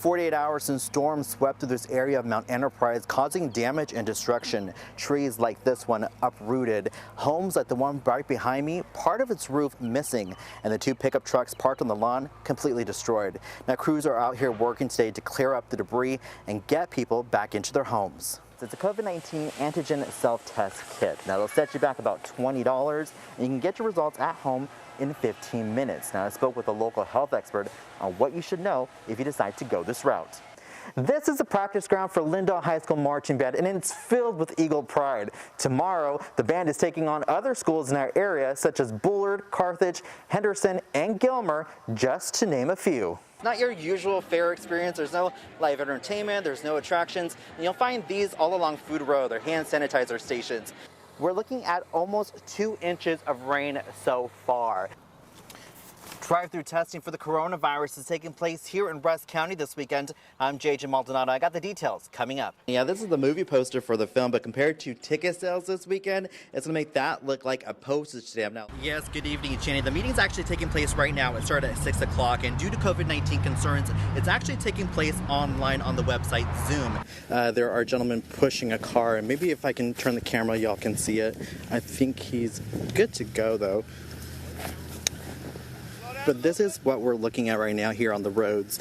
48 hours since storms swept through this area of Mount Enterprise, causing damage and destruction. Trees like this one uprooted. Homes like the one right behind me, part of its roof missing, and the two pickup trucks parked on the lawn completely destroyed. Now crews are out here working today to clear up the debris and get people back into their homes. It's a COVID-19 antigen self-test kit. Now they'll set you back about $20 and you can get your results at home in 15 minutes. Now I spoke with a local health expert on what you should know if you decide to go this route. This is the practice ground for Lindale High School Marching Band, and it's filled with Eagle pride. Tomorrow, the band is taking on other schools in our area, such as Bullard, Carthage, Henderson, and Gilmer, just to name a few. Not your usual fair experience. There's no live entertainment, there's no attractions, and you'll find these all along Food Row. They're hand sanitizer stations. We're looking at almost 2 inches of rain so far. Drive-through testing for the coronavirus is taking place here in Rusk County this weekend. I'm JJ Maldonado. I got the details coming up. Yeah, this is the movie poster for the film, but compared to ticket sales this weekend, it's gonna make that look like a postage stamp now. Yes, good evening, Channing. The meeting's actually taking place right now. It started at 6 o'clock, and due to COVID-19 concerns, it's actually taking place online on the website Zoom. There are gentlemen pushing a car, and maybe if I can turn the camera, y'all can see it. I think he's good to go, though. But this is what we're looking at right now here on the roads.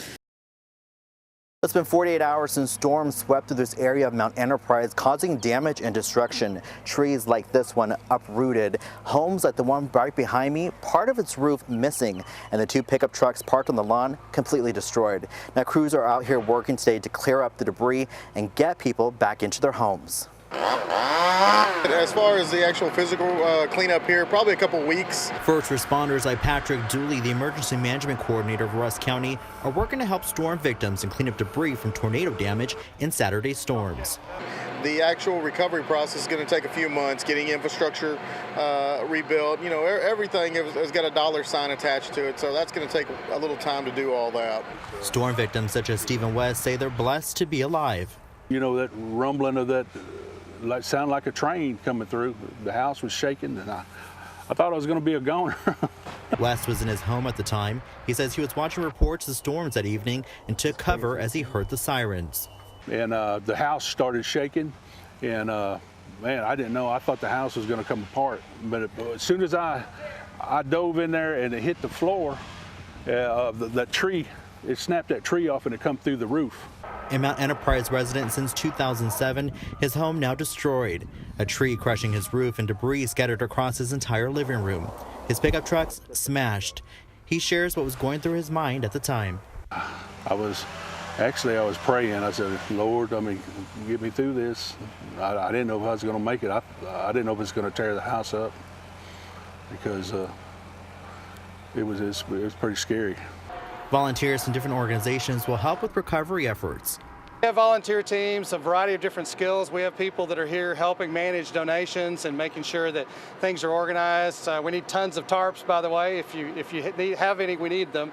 It's been 48 hours since storms swept through this area of Mount Enterprise, causing damage and destruction. Trees like this one uprooted. Homes like the one right behind me, part of its roof missing, and the two pickup trucks parked on the lawn completely destroyed. Now crews are out here working today to clear up the debris and get people back into their homes. As far as the actual physical cleanup here, probably a couple weeks. First responders like Patrick Dooley, the emergency management coordinator of Rusk County, are working to help storm victims and clean up debris from tornado damage in Saturday's storms. The actual recovery process is going to take a few months, getting infrastructure rebuilt. You know, everything has got a dollar sign attached to it, so that's going to take a little time to do all that. Storm victims such as Stephen West say they're blessed to be alive. You know, that rumbling of that sounded like a train coming through. The house was shaking, and I thought I was going to be a goner. West was in his home at the time. He says he was watching reports of storms that evening and took cover as he heard the sirens. And the house started shaking, and man, I didn't know. I thought the house was going to come apart. But as soon as I dove in there and it hit the floor, that tree, it snapped that tree off and it come through the roof. A Mount Enterprise resident since 2007, his home now destroyed. A tree crushing his roof and debris scattered across his entire living room. His pickup trucks smashed. He shares what was going through his mind at the time. I was praying. I said, Lord, get me through this. I didn't know if I was going to make it. I didn't know if it was going to tear the house up because it was pretty scary. Volunteers from different organizations will help with recovery efforts. We have volunteer teams, a variety of different skills. We have people that are here helping manage donations and making sure that things are organized. We need tons of tarps, by the way. If you have any, we need them.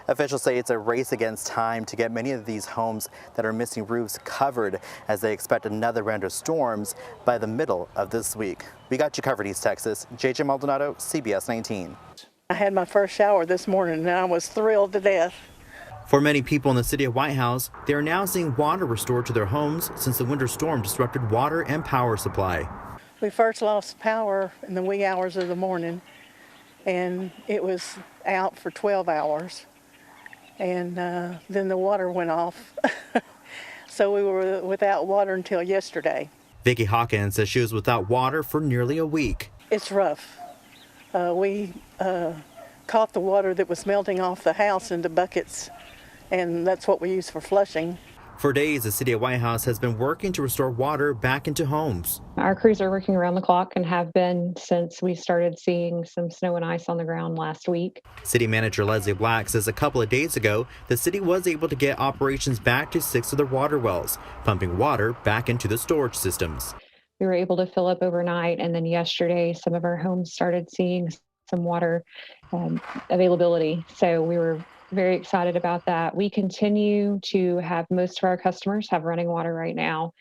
Officials say it's a race against time to get many of these homes that are missing roofs covered as they expect another round of storms by the middle of this week. We got you covered, East Texas. JJ Maldonado, CBS 19. I had my first shower this morning and I was thrilled to death. For many people in the city of White House, they are now seeing water restored to their homes since the winter storm disrupted water and power supply. We first lost power in the wee hours of the morning, and it was out for 12 hours. And then the water went off. So we were without water until yesterday. Vicki Hawkins says she was without water for nearly a week. It's rough. We caught the water that was melting off the house into buckets, and that's what we use for flushing. For days, the city of White House has been working to restore water back into homes. Our crews are working around the clock and have been since we started seeing some snow and ice on the ground last week. City Manager Leslie Black says a couple of days ago, the city was able to get operations back to 6 of their water wells, pumping water back into the storage systems. We were able to fill up overnight, and then yesterday some of our homes started seeing some water availability. So we were very excited about that. We continue to have most of our customers have running water right now.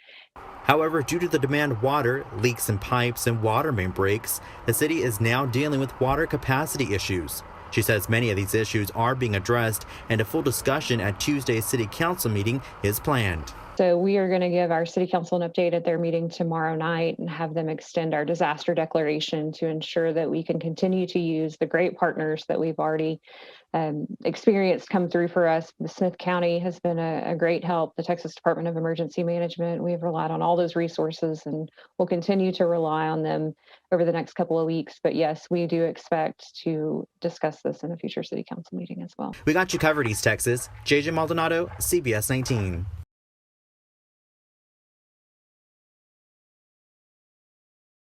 However, due to the demand water, leaks in pipes, and water main breaks, the city is now dealing with water capacity issues. She says many of these issues are being addressed and a full discussion at Tuesday's city council meeting is planned. So we are going to give our city council an update at their meeting tomorrow night and have them extend our disaster declaration to ensure that we can continue to use the great partners that we've already experienced come through for us. The Smith County has been a great help. The Texas Department of Emergency Management, we've relied on all those resources and we'll continue to rely on them over the next couple of weeks. But yes, we do expect to discuss this in a future city council meeting as well. We got you covered, East Texas. JJ Maldonado, CBS 19.